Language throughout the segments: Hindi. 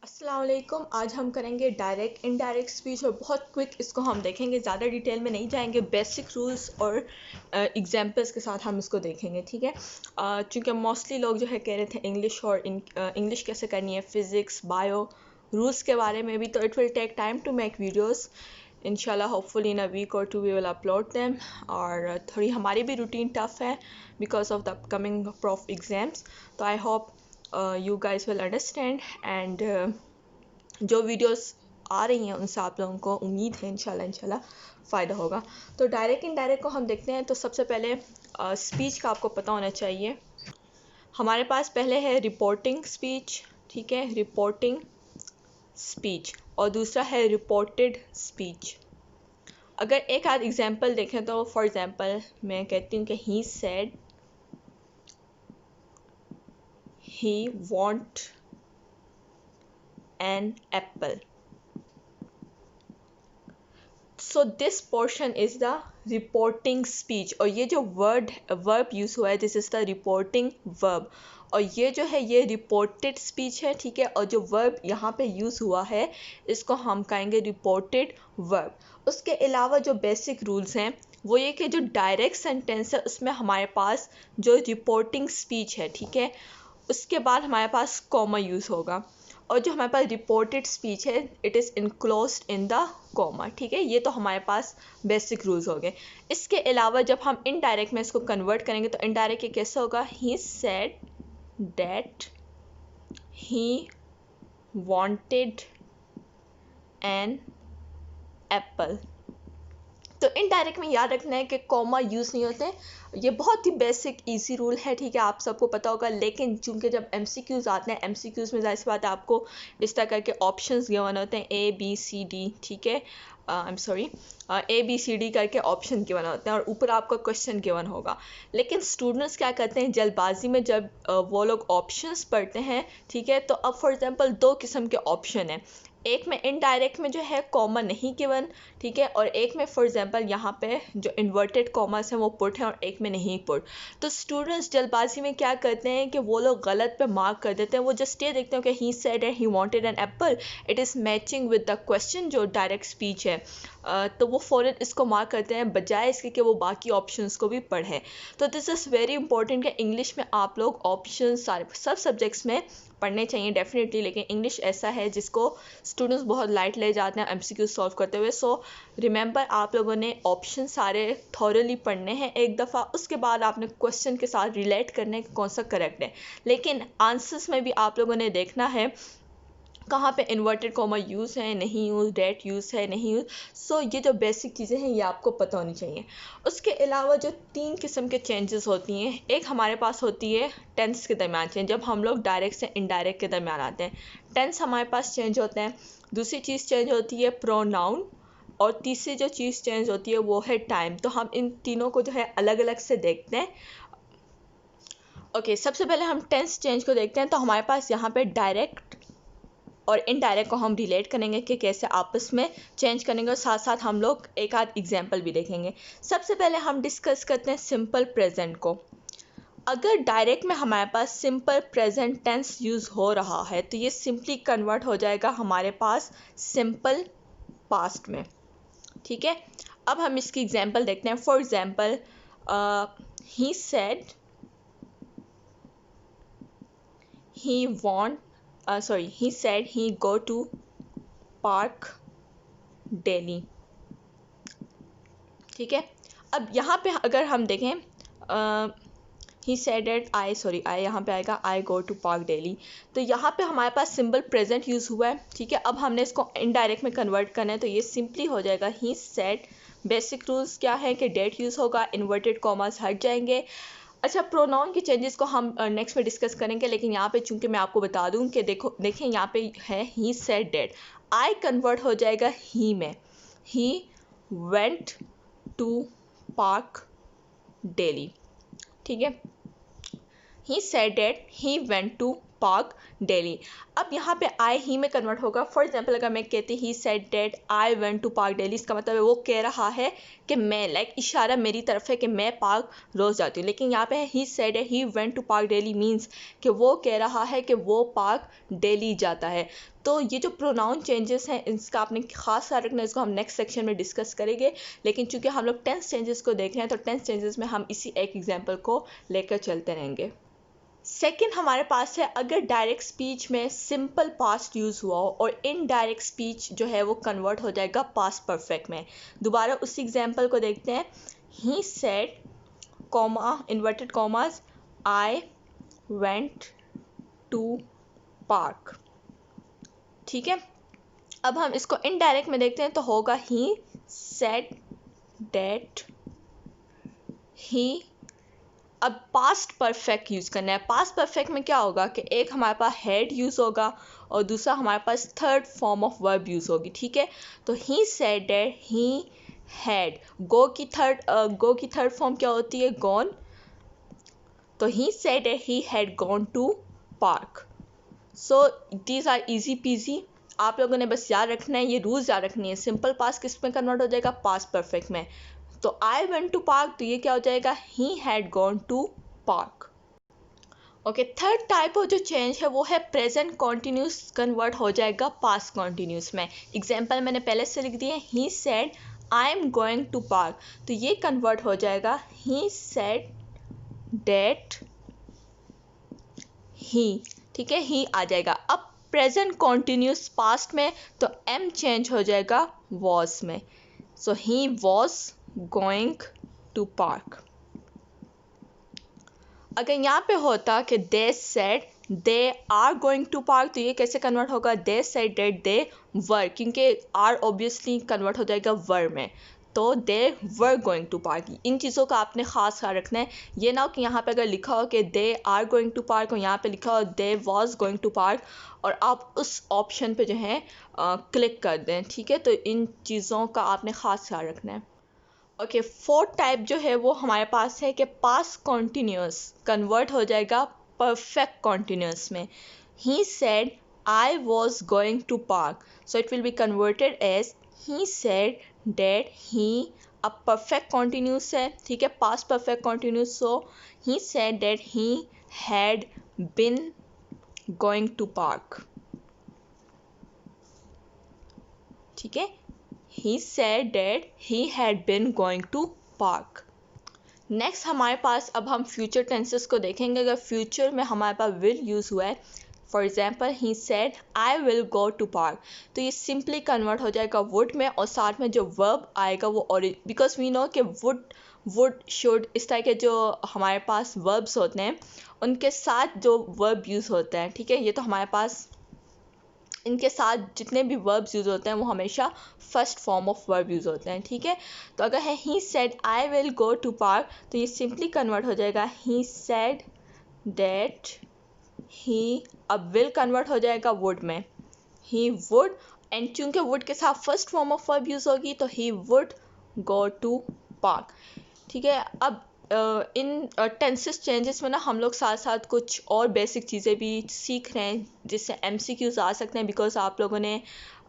अस्सलाम वालेकुम। आज हम करेंगे डायरेक्ट इनडायरेक्ट स्पीच और बहुत क्विक इसको हम देखेंगे, ज़्यादा डिटेल में नहीं जाएंगे। बेसिक रूल्स और एग्जांपल्स के साथ हम इसको देखेंगे, ठीक है। चूँकि मोस्टली लोग जो है कह रहे थे इंग्लिश और इंग्लिश कैसे करनी है, फ़िज़िक्स बायो रूल्स के बारे में भी, तो it will take time to make videos. इंशाल्लाह होपफुली इन अ वीक और 2 वी विल अपलोड देम। और थोड़ी हमारी भी रूटीन टफ है because of the upcoming prof exams, तो I hope you guys will understand and जो वीडियोस आ रही हैं उनसे आप लोगों को उम्मीद है इंशाल्लाह फ़ायदा होगा। तो डायरेक्ट इनडायरेक्ट को हम देखते हैं। तो सबसे पहले स्पीच का आपको पता होना चाहिए। हमारे पास पहले है रिपोर्टिंग स्पीच, ठीक है, रिपोर्टिंग स्पीच, और दूसरा है रिपोर्टेड स्पीच। अगर एक आध एग्जांपल देखें तो फॉर एग्जांपल मैं कहती हूँ कि he said he want an apple. So this portion is the reporting speech, और ये जो verb यूज़ हुआ है, this is the reporting verb, और ये जो है ये reported speech है, ठीक है। और जो verb यहाँ पे यूज़ हुआ है इसको हम कहेंगे reported verb। उसके अलावा जो बेसिक रूल्स हैं वो ये कि जो डायरेक्ट सेंटेंस है उसमें हमारे पास जो रिपोर्टिंग स्पीच है, ठीक है, उसके बाद हमारे पास कॉमा यूज़ होगा, और जो हमारे पास रिपोर्टेड स्पीच है it is enclosed in the comma, ठीक है। ये तो हमारे पास बेसिक रूल्स हो गए। इसके अलावा जब हम इनडायरेक्ट में इसको कन्वर्ट करेंगे तो इनडायरेक्ट ये कैसे होगा, he said that he wanted an apple. तो इनडायरेक्ट में याद रखना है कि कॉमा यूज़ नहीं होते। ये बहुत ही बेसिक इजी रूल है, ठीक है, आप सबको पता होगा। लेकिन चूंकि जब एमसीक्यूज़ आते हैं, एमसीक्यूज़ में ज़ाहिर सी बात है आपको इस तरह करके ऑप्शंस गिवन होते हैं ए बी सी डी, ठीक है, I am sorry, A B C D करके ऑप्शन गिवन होते हैं और ऊपर आपका क्वेश्चन गिवन होगा। लेकिन स्टूडेंट्स क्या करते हैं जल्दबाजी में, जब वो लोग ऑप्शंस पढ़ते हैं, ठीक है, तो अब फॉर एग्जांपल दो किस्म के ऑप्शन हैं। एक में इनडायरेक्ट में जो है कॉमा नहीं गिवन, ठीक है, और एक में फॉर एग्जांपल यहाँ पे जो इन्वर्टेड कॉमास हैं वो पुट हैं और एक में नहीं पुट। तो स्टूडेंट्स जल्दबाजी में क्या करते हैं कि वो लोग गलत पे मार्क कर देते हैं। वो जस्ट ये देखते हैं कि he said and he wanted an apple, it is matching with the question जो डायरेक्ट स्पीच है, तो वो फ़ौरन इसको मार्क करते हैं बजाय इसके कि वो बाकी ऑप्शंस को भी पढ़ें। तो दिस इज़ वेरी इंपॉर्टेंट कि इंग्लिश में आप लोग ऑप्शन सारे सब सब्जेक्ट्स में पढ़ने चाहिए डेफिनेटली, लेकिन इंग्लिश ऐसा है जिसको स्टूडेंट्स बहुत लाइट ले जाते हैं एमसीक्यू सॉल्व करते हुए। सो रिमेंबर आप लोगों ने ऑप्शन सारे थॉरली पढ़ने हैं एक दफ़ा, उसके बाद आपने क्वेश्चन के साथ रिलेट करना है कि कौन सा करेक्ट है। लेकिन आंसर्स में भी आप लोगों ने देखना है कहाँ पे इन्वर्टेड कॉमा यूज़ है, नहीं यूज़, डेट यूज़ है, नहीं यूज़। सो ये जो बेसिक चीज़ें हैं ये आपको पता होनी चाहिए। उसके अलावा जो 3 किस्म के चेंजेस होती हैं, एक हमारे पास होती है टेंस के दरमियान चेंज, जब हम लोग डायरेक्ट से इनडायरेक्ट के दरमियान आते हैं टेंस हमारे पास चेंज होते हैं। दूसरी चीज़ चेंज होती है प्रोनाउन, और तीसरी जो चीज़ चेंज होती है वो है टाइम। तो हम इन तीनों को जो है अलग अलग से देखते हैं। ओके, सबसे पहले हम टेंस चेंज को देखते हैं। तो हमारे पास यहाँ पे डायरेक्ट और इनडायरेक्ट को हम रिलेट करेंगे कि कैसे आपस में चेंज करेंगे, और साथ साथ हम लोग एक आध एग्जांपल भी देखेंगे। सबसे पहले हम डिस्कस करते हैं सिंपल प्रेजेंट को। अगर डायरेक्ट में हमारे पास सिंपल प्रेजेंट टेंस यूज़ हो रहा है तो ये सिंपली कन्वर्ट हो जाएगा हमारे पास सिंपल पास्ट में, ठीक है। अब हम इसकी एग्जांपल देखते हैं। For example he said he said he go to park daily, ठीक है। अब यहाँ पे अगर हम देखें he said that I यहाँ पे आएगा I go to park daily। तो यहाँ पे हमारे पास सिंपल प्रेजेंट यूज़ हुआ है, ठीक है। अब हमने इसको इनडायरेक्ट में कन्वर्ट करना है तो ये सिंपली हो जाएगा he said। बेसिक रूल्स क्या है कि डेट यूज़ होगा, इन्वर्टेड कॉमास हट जाएंगे। अच्छा, प्रोनाउन की चेंजेस को हम नेक्स्ट में डिस्कस करेंगे, लेकिन यहाँ पे चूंकि मैं आपको बता दूँ कि देखें यहाँ पे है he said that, I convert हो जाएगा ही में, he went to park daily, ठीक है। He said that he went to park daily. अब यहाँ पे आई ही में कन्वर्ट होगा। फॉर एग्जाम्पल अगर मैं कहती he said that I went to park daily, इसका मतलब है वो कह रहा है कि मैं, लाइक इशारा मेरी तरफ है कि मैं पार्क रोज़ जाती हूँ। लेकिन यहाँ पे ही सेड है he went to park daily means कि वो कह रहा है कि वो पार्क डेली जाता है। तो ये जो प्रोनाउन चेंजेस हैं इसका आपने खास ख्याल रखना है, इसको हम नेक्स्ट सेक्शन में डिस्कस करेंगे। लेकिन चूंकि हम लोग टेंस चेंजेस को देख रहे हैं तो टेंस चेंजेस में हम इसी एक एग्जाम्पल को लेकर चलते रहेंगे। सेकंड हमारे पास है अगर डायरेक्ट स्पीच में सिंपल पास्ट यूज़ हुआ हो और इनडायरेक्ट स्पीच जो है वो कन्वर्ट हो जाएगा पास्ट परफेक्ट में। दोबारा उसी एग्जाम्पल को देखते हैं। He said comma inverted commas I went to park. ठीक है, अब हम इसको इनडायरेक्ट में देखते हैं तो होगा ही सेड डेट ही। अब पास्ट परफेक्ट यूज़ करना है। पास्ट परफेक्ट में क्या होगा कि एक हमारे पास हैड यूज़ होगा और दूसरा हमारे पास third form of verb use होगी। ठीक है, तो he said that he had. Go की थर्ड फॉर्म क्या होती है? गॉन। तो he said that he had gone to park. So these are easy peasy. आप लोगों ने बस याद रखना है, ये रूल्स याद रखनी है। सिंपल पास्ट किस में कन्वर्ट हो जाएगा? पास्ट परफेक्ट में। तो आई वेंट टू पार्क, तो ये क्या हो जाएगा? He had gone to park. Okay, third type of जो चेंज है वो है प्रेजेंट कॉन्टिन्यूस कन्वर्ट हो जाएगा पास्ट कॉन्टिन्यूस में। एग्जाम्पल मैंने पहले से लिख दिए। He said I am going to park, तो ये कन्वर्ट हो जाएगा ही सेड डेट ही। ठीक है, ही आ जाएगा। अब प्रेजेंट कॉन्टिन्यूस पास्ट में तो एम चेंज हो जाएगा वॉज में। So he was going to park. अगर यहाँ पे होता कि they said they are going to park, तो ये कैसे कन्वर्ट होगा? दे सेड डेट दे वर, क्योंकि आर ऑब्वियसली कन्वर्ट हो जाएगा वर में। तो दे वर गोइंग टू पार्क। इन चीज़ों का आपने ख़ास ख्याल रखना है। ये ना हो कि यहाँ पे अगर लिखा हो कि they are going to park और यहाँ पे लिखा हो they was going to park और आप उस ऑप्शन पे जो है क्लिक कर दें। ठीक है, तो इन चीज़ों का आपने ख़ास ख्याल रखना है। ओके, फोर्थ टाइप जो है वो हमारे पास है कि पास्ट कॉन्टिन्यूस कन्वर्ट हो जाएगा परफेक्ट कॉन्टिन्यूस में। He said I was going to park, so it will be converted as he said that he. अब परफेक्ट कॉन्टिन्यूस है, ठीक है, past perfect continuous. So he said that he had been going to park. ठीक है, he said that he had been going to park. Next हमारे पास अब हम फ्यूचर टेंसेस को देखेंगे। अगर फ्यूचर में हमारे पास विल यूज़ हुआ है, for example he said I will go to park, तो ये सिंपली कन्वर्ट हो जाएगा वुड में और साथ में जो वर्ब आएगा वो बिकॉज वी नो कि वुड शुड इस तरह के जो हमारे पास वर्ब्स होते हैं उनके साथ जो वर्ब यूज़ होता है। ठीक है, ये तो हमारे पास इनके साथ जितने भी वर्ब्स यूज़ होते हैं वो हमेशा first form of verb use होते हैं। ठीक है, तो अगर है he said I will go to park, तो ये सिंपली कन्वर्ट हो जाएगा ही सेड डेट ही। अब विल कन्वर्ट हो जाएगा वुड में, ही वुड, एंड चूंकि वुड के साथ first form of verb use होगी तो he would go to park. ठीक है, अब इन टेंसेस चेंजेस में ना हम लोग साथ साथ कुछ और बेसिक चीज़ें भी सीख रहे हैं जिससे MCQs आ सकते हैं, बिकॉज आप लोगों ने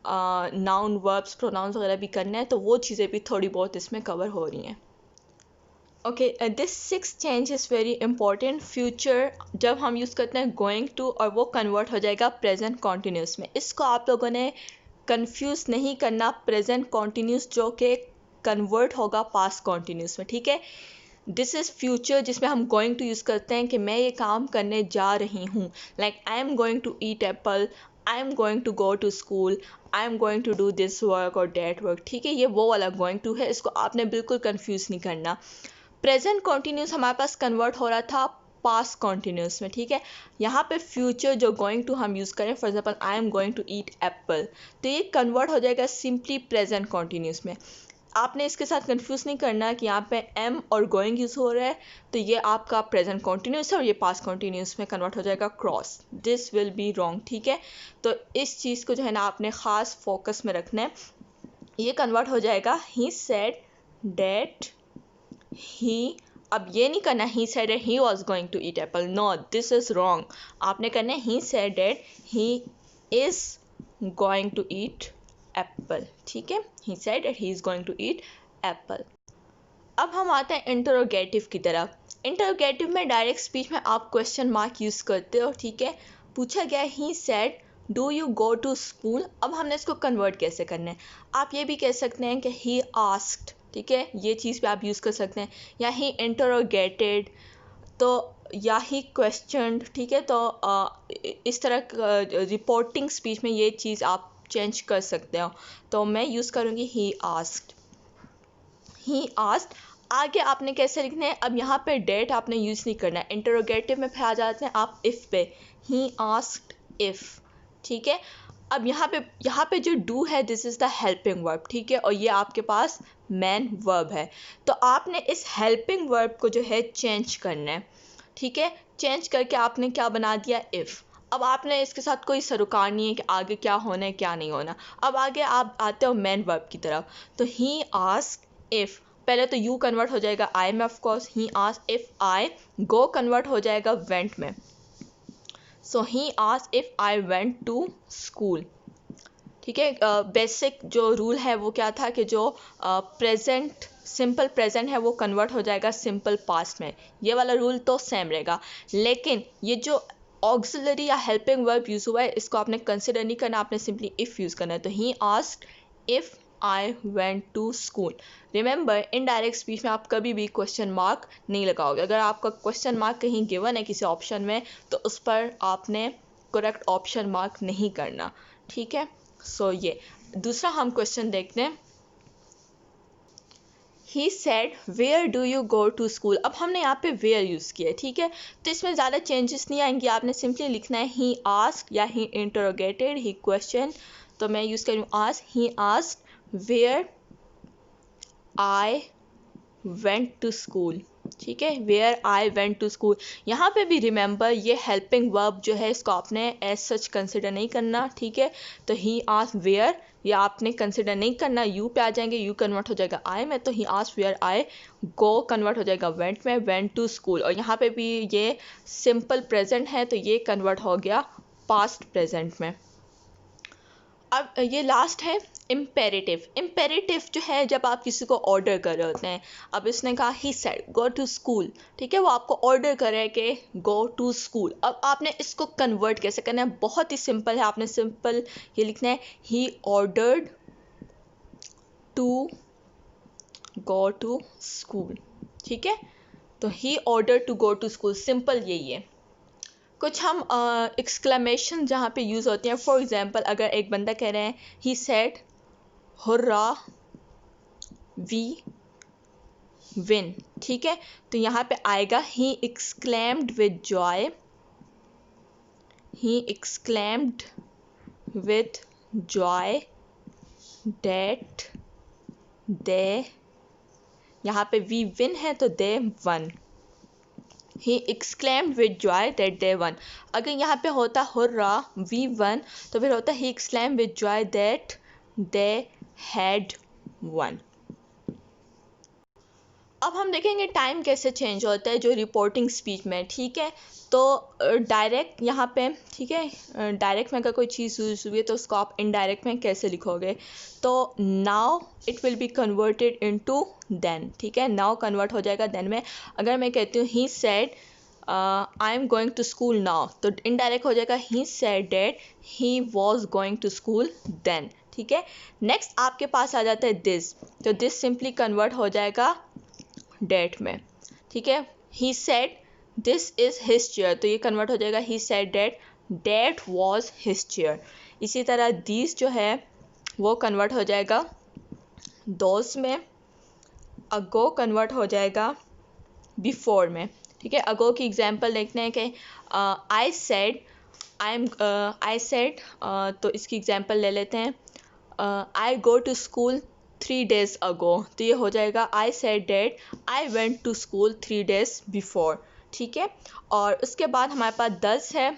नाउन वर्ब्स प्रोनाउंस वगैरह भी करना है, तो वो चीज़ें भी थोड़ी बहुत इसमें कवर हो रही हैं। Okay, this six change is very important. Future जब हम यूज़ करते हैं गोइंग टू और वो कन्वर्ट हो जाएगा प्रेजेंट कॉन्टिन्यूस में। इसको आप लोगों ने कंफ्यूज नहीं करना प्रेजेंट कॉन्टिन्यूस जो कि कन्वर्ट होगा पास्ट कॉन्टिन्यूस में। ठीक है, दिस इज़ फ्यूचर जिसमें हम गोइंग टू यूज़ करते हैं कि मैं ये काम करने जा रही हूँ, like I am going to eat apple, I am going to go to school, I am going to do this work और डैट वर्क। ठीक है, ये वो वाला गोइंग टू है, इसको आपने बिल्कुल कंफ्यूज नहीं करना। प्रेजेंट कॉन्टिन्यूस हमारे पास कन्वर्ट हो रहा था पास्ट कॉन्टिन्यूस में। ठीक है, यहाँ पे फ्यूचर जो गोइंग टू हम यूज़ करें, for example I am going to eat apple, तो ये कन्वर्ट हो जाएगा सिंपली प्रेजेंट कॉन्टिन्यूस में। आपने इसके साथ कंफ्यूज नहीं करना कि यहाँ पे एम और गोइंग यूज़ हो रहा है तो ये आपका प्रेजेंट कॉन्टिन्यूस है और ये पास्ट कॉन्टिन्यूस में कन्वर्ट हो जाएगा cross. This will be wrong. ठीक है, तो इस चीज़ को जो है ना आपने ख़ास फोकस में रखना है। ये कन्वर्ट हो जाएगा ही सेड डेट ही। अब ये नहीं करना ही said that he was going to eat apple. No, this is wrong. आपने करना है he said that he is going to eat apple. ठीक है, he said that he is going to eat apple. अब हम आते हैं इंटरोगेटिव की तरफ. इंटरोगेटिव में डायरेक्ट स्पीच में आप क्वेश्चन मार्क यूज़ करते हो. ठीक है, पूछा गया he said do you go to school. अब हमने इसको कन्वर्ट कैसे करना है. आप ये भी कह सकते हैं कि ही आस्क्ड. ठीक है, ये चीज़ भी आप यूज़ कर सकते हैं. या ही इंटरोगेटेड, तो या ही क्वेश्चनड. ठीक है, तो इस तरह रिपोर्टिंग स्पीच में ये चीज़ आप चेंज कर सकते हो. तो मैं यूज़ करूँगी ही आस्क्ड. He asked. आगे आपने कैसे लिखना है. अब यहाँ पे डेट आपने यूज़ नहीं करना है. इंटरोगेटिव में फिर आ जाते हैं आप इफ़ पे. ही आस्क्ड इफ़. ठीक है, अब यहाँ पे जो डू है this is the helping verb. ठीक है, और ये आपके पास मेन वर्ब है. तो आपने इस हेल्पिंग वर्ब को जो है चेंज करना है. ठीक है, चेंज करके आपने क्या बना दिया इफ़. अब आपने इसके साथ कोई सरोकार नहीं है कि आगे क्या होना है क्या नहीं होना. अब आगे आप आते हो मेन वर्ब की तरफ. तो ही आस्क्ड इफ़, पहले तो यू कन्वर्ट हो जाएगा आई में of course. He asked if I. Go convert हो जाएगा वेंट में. So he asked if I went to school. ठीक है, बेसिक जो रूल है वो क्या था कि जो प्रेजेंट सिंपल प्रेजेंट है वो कन्वर्ट हो जाएगा सिंपल पास्ट में. ये वाला रूल तो सेम रहेगा. लेकिन ये जो ऑक्सिलरी या हेल्पिंग वर्ब यूज़ हुआ है इसको आपने कंसिडर नहीं करना. आपने सिंपली इफ़ यूज़ करना है. तो he asked if I went to school. Remember, indirect speech में आप कभी भी क्वेश्चन मार्क नहीं लगाओगे. अगर आपका क्वेश्चन मार्क कहीं गिवन है किसी ऑप्शन में तो उस पर आपने करेक्ट ऑप्शन मार्क नहीं करना. ठीक है, सो ये दूसरा हम क्वेश्चन देखते हैं. He said where do you go to school. अब हमने यहाँ पे वेयर यूज़ किया है. ठीक है, तो इसमें ज़्यादा चेंजेस नहीं आएंगे. आपने सिंपली लिखना है ही आस्क्ड या ही इंटरोगेटेड, ही क्वेश्चन. तो मैं यूज़ करूँ ask. He asked where I went to school. ठीक है, where I went to school. यहाँ पे भी रिमेंबर ये हेल्पिंग वर्ब जो है इसको आपने एज सच कंसिडर नहीं करना. ठीक है, तो ही आस्क्ड वेयर या आपने कंसिडर नहीं करना. यू पे आ जाएंगे, यू कन्वर्ट हो जाएगा आई में. तो he asked where I. Go convert हो जाएगा वेंट में, वेंट टू स्कूल. और यहाँ पे भी ये सिंपल प्रेजेंट है तो ये कन्वर्ट हो गया पास्ट प्रेजेंट में. अब ये लास्ट है इम्पेरेटिव. इम्पेरेटिव जो है जब आप किसी को ऑर्डर कर रहे होते हैं. अब इसने कहा he said go to school. ठीक है, वो आपको ऑर्डर कर रहा है कि गो टू स्कूल. अब आपने इसको कन्वर्ट कैसे करना है. बहुत ही सिंपल है. आपने सिंपल ये लिखना है he ordered to go to school. ठीक है, तो he order to go to school. Simple यही है. कुछ हम एक्सक्लेमेशन जहाँ पे यूज़ होते हैं. फॉर एग्जांपल अगर एक बंदा कह रहे हैं he said hurrah we win. ठीक है, तो यहाँ पे आएगा he exclaimed with joy. He exclaimed with joy that they. यहाँ पे वी विन है तो they won. He exclaimed with joy that they won. अगर यहाँ पे होता हुर्रा we won तो फिर होता he exclaimed with joy that they had won. अब हम देखेंगे टाइम कैसे चेंज होता है जो रिपोर्टिंग स्पीच में. ठीक है, तो डायरेक्ट यहाँ पे. ठीक है, डायरेक्ट में अगर कोई चीज़ यूज हुई है तो उसको आप इनडायरेक्ट में कैसे लिखोगे. तो now it will be converted into then. ठीक है, नाउ कन्वर्ट हो जाएगा देन में. अगर मैं कहती हूँ he said I am going to school now तो इनडायरेक्ट हो जाएगा he said that he was going to school then. ठीक है, नेक्स्ट आपके पास आ जाता है दिस. तो दिस सिंपली कन्वर्ट हो जाएगा डेट में. ठीक है, he said this is his chair तो ये कन्वर्ट हो जाएगा he said that was his chair. इसी तरह दीज जो है वो कन्वर्ट हो जाएगा दोज में. अगो कन्वर्ट हो जाएगा बिफोर में. ठीक है, अगो की एग्जांपल देखते हैं कि आई सेड आई सेड तो इसकी एग्जांपल ले लेते हैं. I go to school 3 days ago तो ये हो जाएगा I said that I went to school 3 days before. ठीक है, और उसके बाद हमारे पास 10 है.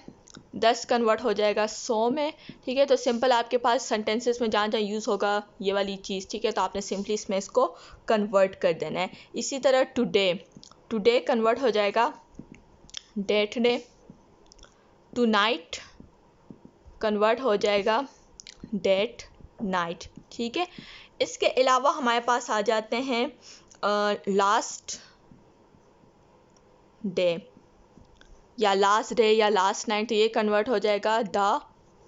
10 कन्वर्ट हो जाएगा 100 में. ठीक है, तो सिंपल आपके पास सेंटेंसेस में जहाँ जहाँ यूज़ होगा ये वाली चीज़. ठीक है, तो आपने सिंपली इसमें इसको कन्वर्ट कर देना है. इसी तरह टुडे टुडे कन्वर्ट हो जाएगा डेट डे, टुनाइट कन्वर्ट हो जाएगा डेट नाइट, ठीक है। इसके अलावा हमारे पास आ जाते हैं लास्ट डे या लास्ट डे या लास्ट नाइट, तो ये कन्वर्ट हो जाएगा the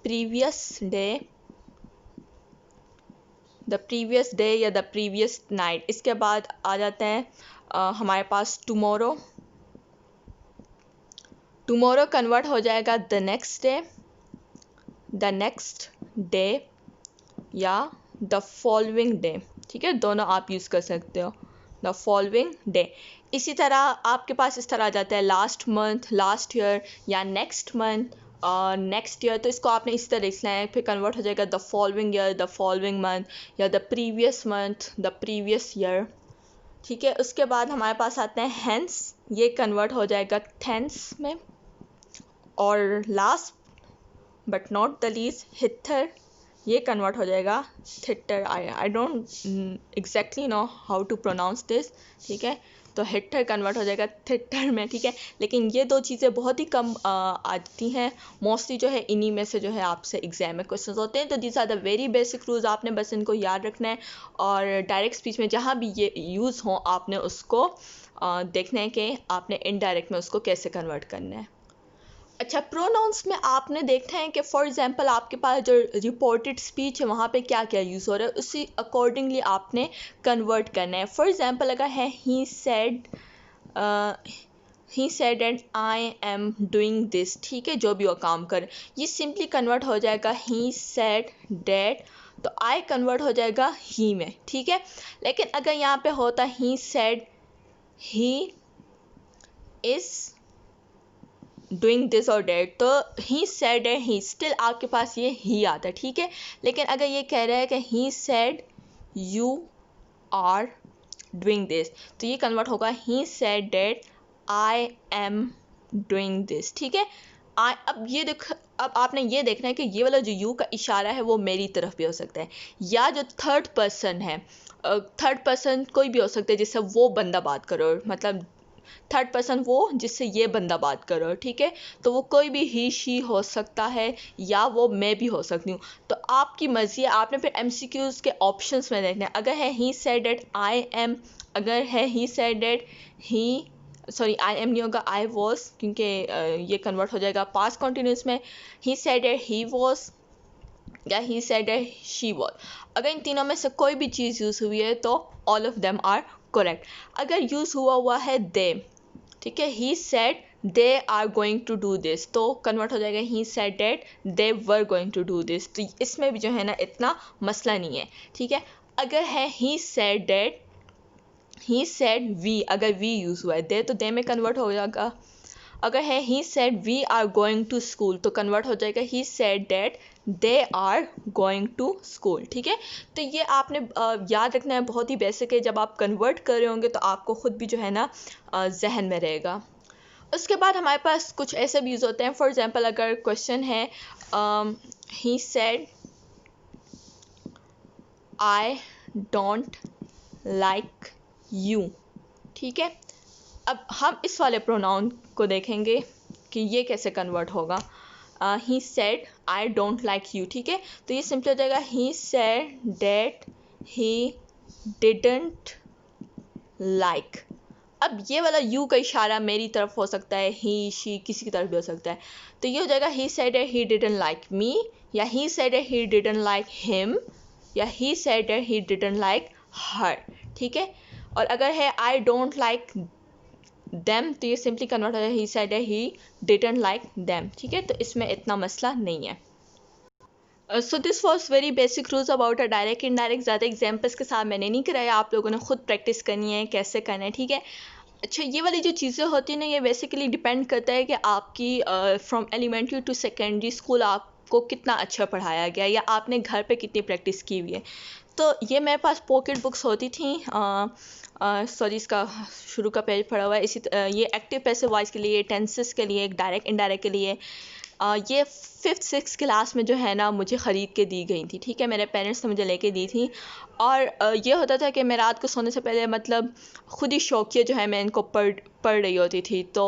previous day, the previous day या द प्रीवियस नाइट। इसके बाद आ जाते हैं हमारे पास टुमारो, टुमारो कन्वर्ट हो जाएगा the next day, the next day या द फॉलोइंग डे, ठीक है, दोनों आप यूज़ कर सकते हो, द फॉलोइंग डे। इसी तरह आपके पास इस तरह आ जाता है लास्ट मंथ, लास्ट ईयर या नेक्स्ट मंथ, नेक्स्ट ईयर, तो इसको आपने इस तरह लिखना है, फिर कन्वर्ट हो जाएगा the following year, the following month या the previous month, the previous year, ठीक है। उसके बाद हमारे पास आते हैं हेंस, ये कन्वर्ट हो जाएगा थेंस में। और last but not the least hither, ये कन्वर्ट हो जाएगा thither. I don't exactly know how to pronounce this, ठीक है, तो हिटर कन्वर्ट हो जाएगा थिटर में, ठीक है। लेकिन ये दो चीज़ें बहुत ही कम आती हैं, मोस्टली जो है इन्हीं में से जो है आपसे एग्जाम में क्वेश्चन होते हैं। तो these are the very basic rules, आपने बस इनको याद रखना है और डायरेक्ट स्पीच में जहाँ भी ये यूज़ हो आपने उसको देखना है कि आपने इनडायरेक्ट में उसको कैसे कन्वर्ट करना है। अच्छा, प्रोनाउंस में आपने देखना है कि फॉर एग्जांपल आपके पास जो रिपोर्टेड स्पीच है वहाँ पे क्या क्या यूज़ हो रहा है, उसी अकॉर्डिंगली आपने कन्वर्ट करना है। फॉर एग्जांपल अगर है he said and I am doing this, ठीक है, जो भी वो काम करे, ये सिंपली कन्वर्ट हो जाएगा ही सेड डैट, तो आई कन्वर्ट हो जाएगा ही में, ठीक है। लेकिन अगर यहाँ पे होता ही said he is doing this और डैट, तो ही सेड है ही, स्टिल आपके पास ये ही आता है, ठीक है। लेकिन अगर ये कह रहा है कि he said you are doing this, तो ये कन्वर्ट होगा he said that I am doing this, ठीक है। अब ये देख, अब आपने ये देखना है कि ये वाला जो यू का इशारा है वो मेरी तरफ भी हो सकता है, या जो थर्ड पर्सन है, थर्ड पर्सन कोई भी हो सकता है जिससे वो बंदा बात करो, मतलब थर्ड पर्सन वो जिससे ये बंदा बात कर रहा है, ठीक है, तो वो कोई भी ही शी हो सकता है या वो मैं भी हो सकती हूँ। तो आपकी मर्जी है, आपने फिर MCQs के ऑप्शंस में देखना है। अगर है he said that I am, अगर है he said that he, sorry I am नहीं होगा, आई वॉज, क्योंकि ये कन्वर्ट हो जाएगा पास्ट कंटिन्यूस में, he said that he was या he said that she was. अगर इन तीनों में से कोई भी चीज़ यूज़ हुई है तो all of them are correct. अगर यूज़ हुआ है दे, ठीक है, he said they are going to do this, तो कन्वर्ट हो जाएगा he said that they were going to do this, तो इसमें भी जो है ना इतना मसला नहीं है, ठीक है। अगर है he said that, he said we, अगर वी यूज़ हुआ है दे, तो दे में कन्वर्ट हो जाएगा। अगर है he said we are going to school, तो कन्वर्ट हो जाएगा he said that they are going to school, ठीक है। तो ये आपने याद रखना है, बहुत ही बेसिक है, जब आप कन्वर्ट कर रहे होंगे तो आपको ख़ुद भी जो है ना जहन में रहेगा। उसके बाद हमारे पास कुछ ऐसे भी यूज़ होते हैं, फॉर एग्जांपल अगर क्वेश्चन है he said I don't like you, ठीक है। अब हम इस वाले प्रोनाउन को देखेंगे कि ये कैसे कन्वर्ट होगा। He said I don't like you, ठीक है, तो ये सिंपल हो जाएगा he said that he didn't like. अब ये वाला यू का इशारा मेरी तरफ हो सकता है, ही शी किसी की तरफ भी हो सकता है, तो ये हो जाएगा he said he didn't like me, या he said he didn't like him, या he said he didn't like her, ठीक है। और अगर है आई डोंट लाइक देम, तो ये सिंपली कन्वर्ट हो जाए ही said he didn't like them, ठीक है, तो इसमें इतना मसला नहीं है। So this was very basic rules about a direct indirect. ज़्यादा एग्जाम्पल्स के साथ मैंने नहीं कराया, आप लोगों ने खुद प्रैक्टिस करनी है कैसे करना है, ठीक है। अच्छा, ये वाली जो चीज़ें होती हैं ना, ये बेसिकली डिपेंड करता है कि आपकी from elementary to secondary school आपको कितना अच्छा पढ़ाया गया या आपने घर पे कितनी प्रैक्टिस की हुई है। तो ये मेरे पास पॉकेट बुक्स होती थी, सॉरी इसका शुरू का पेज पड़ा हुआ है, ये एक्टिव पैसिव वॉइस के लिए, टेंसेस के लिए, डायरेक्ट इनडायरेक्ट के लिए, ये 5th-6th क्लास में जो है ना मुझे ख़रीद के दी गई थी, ठीक है, मेरे पेरेंट्स ने मुझे लेके दी थी। और ये होता था कि मैं रात को सोने से पहले मतलब ख़ुद ही शौकिया जो है मैं इनको पढ़ रही होती थी। तो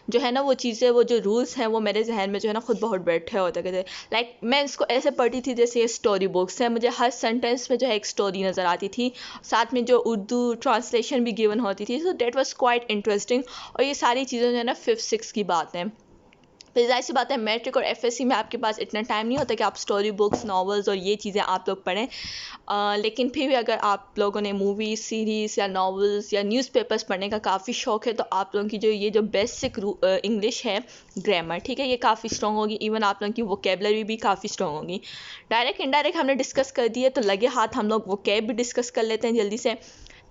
जो है ना वो चीज़ें, वो जो रूल्स हैं वो मेरे जहन में जो है ना ख़ुद बहुत बैठे होते थे। लाइक मैं इसको ऐसे पढ़ती थी जैसे ये स्टोरी बुक्स है, मुझे हर सेंटेंस में जो है एक स्टोरी नज़र आती थी, साथ में जो उर्दू ट्रांसलेशन भी गिवन होती थी। सो डेट वाज क्वाइट इंटरेस्टिंग। और ये सारी चीज़ें जो है ना 5th-6th की बात है। फिर जाहिर सी बात है मैट्रिक और एफएससी में आपके पास इतना टाइम नहीं होता कि आप स्टोरी बुक्स, नॉवेल्स और ये चीज़ें आप लोग पढ़ें। लेकिन फिर भी अगर आप लोगों ने मूवीज़, सीरीज़ या नॉवेल्स या न्यूज़पेपर्स पढ़ने का काफ़ी शौक़ है तो आप लोगों की जो ये जो बेसिक इंग्लिश है, ग्रामर, ठीक है, ये काफ़ी स्ट्रॉन्ग होगी। इवन आप लोगों की वोकेबलरी भी काफ़ी स्ट्रॉन्ग होगी। डायरेक्ट इनडायरेक्ट हमने डिस्कस कर दिए तो लगे हाथ हम लोग वोकेब भी डिस्कस कर लेते हैं जल्दी से।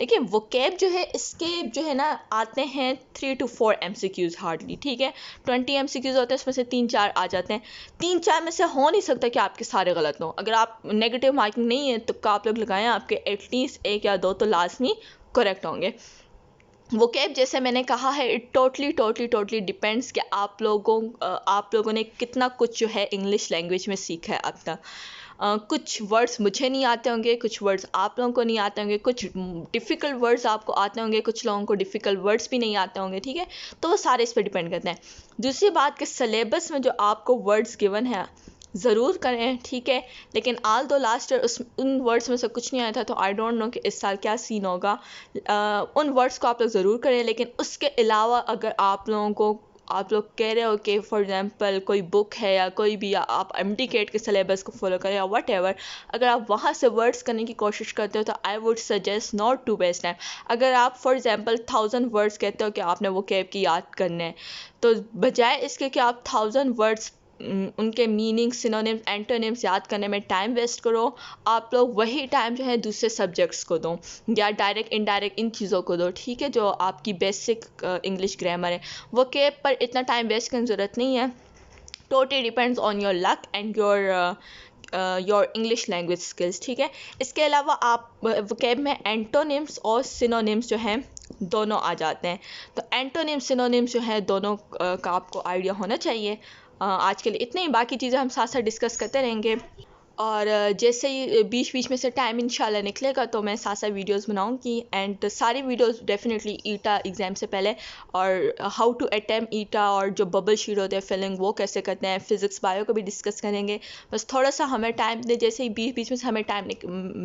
देखिए वोकेब जो है इसके जो है ना आते हैं 3 to 4 MCQs हार्डली, ठीक है। 20 MCQs होते हैं, उसमें से 3-4 आ जाते हैं। 3-4 में से हो नहीं सकता कि आपके सारे गलत हों। अगर आप नेगेटिव मार्किंग नहीं है तो आप लोग लगाएं, आपके एटलीस्ट 1 या 2 तो लाजमी करेक्ट होंगे। वोकेब जैसे मैंने कहा है इट टोटली डिपेंड्स कि आप लोगों ने कितना कुछ जो है इंग्लिश लैंग्वेज में सीखा है अब तक। कुछ वर्ड्स मुझे नहीं आते होंगे, कुछ वर्ड्स आप लोगों को नहीं आते होंगे, कुछ डिफ़िकल्ट वर्ड्स आपको आते होंगे, कुछ लोगों को डिफ़िकल्ट वर्ड्स भी नहीं आते होंगे, ठीक है। तो वो सारे इस पर डिपेंड करते हैं। दूसरी बात कि सिलेबस में जो आपको वर्ड्स गिवन है ज़रूर करें, ठीक है, लेकिन आल दो लास्ट ईयर उन वर्ड्स में से कुछ नहीं आया था, तो आई डोंट नो कि इस साल क्या सीन होगा। उन वर्ड्स को आप लोग ज़रूर करें, लेकिन उसके अलावा अगर आप लोग कह रहे हो कि फॉर एग्जांपल कोई बुक है या कोई भी, या आप MD-CAT के सिलेबस को फॉलो करें या वट एवर, अगर आप वहाँ से वर्ड्स करने की कोशिश करते हो तो I would suggest not to waste time. अगर आप फॉर एग्जांपल 1000 वर्ड्स कहते हो कि आपने वो कैब की याद करने हैं, तो बजाय इसके कि आप 1000 वर्ड्स उनके मीनिंग, सिनोनिम्स, एंटोनिम्स याद करने में टाइम वेस्ट करो, आप लोग वही टाइम जो है दूसरे सब्जेक्ट्स को दो या डायरेक्ट इनडायरेक्ट इन चीज़ों को दो, ठीक है, जो आपकी बेसिक इंग्लिश ग्रामर है। वो कैब पर इतना टाइम वेस्ट करने की ज़रूरत नहीं है। Totally depends on your luck and your English language skills, ठीक है। इसके अलावा आप वोकैब में एंटोनिम्स और सिनोनिम्स जो हैं दोनों आ जाते हैं। तो एंटोनिम्स, सिनोनिम्स जो है दोनों का आपको आइडिया होना चाहिए। आज के लिए इतने ही, बाकी चीज़ें हम साथ साथ डिस्कस करते रहेंगे। और जैसे ही बीच बीच में से टाइम इंशाल्लाह निकलेगा तो मैं साथ साथ वीडियोस बनाऊंगी, एंड सारी वीडियोस डेफिनेटली ईटा एग्ज़ाम से पहले, और हाउ टू अटेम्प्ट ईटा और जो बबल शीट होते हैं फिलिंग वो कैसे करते हैं, फिज़िक्स बायो को भी डिस्कस करेंगे। बस थोड़ा सा हमें टाइम दे, जैसे ही बीच बीच में से हमें टाइम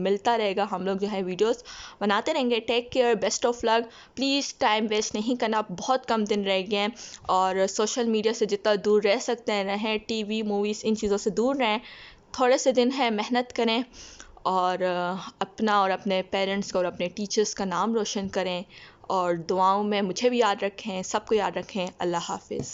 मिलता रहेगा हम लोग जो है वीडियोज़ बनाते रहेंगे। Take care, best of luck. Please time waste नहीं करना, बहुत कम दिन रह गए हैं, और सोशल मीडिया से जितना दूर रह सकते हैं रहें, TV, मूवीज़, इन चीज़ों से दूर रहें। थोड़े से दिन है, मेहनत करें और अपना और अपने पेरेंट्स का और अपने टीचर्स का नाम रोशन करें, और दुआओं में मुझे भी याद रखें, सबको याद रखें। अल्लाह हाफिज़।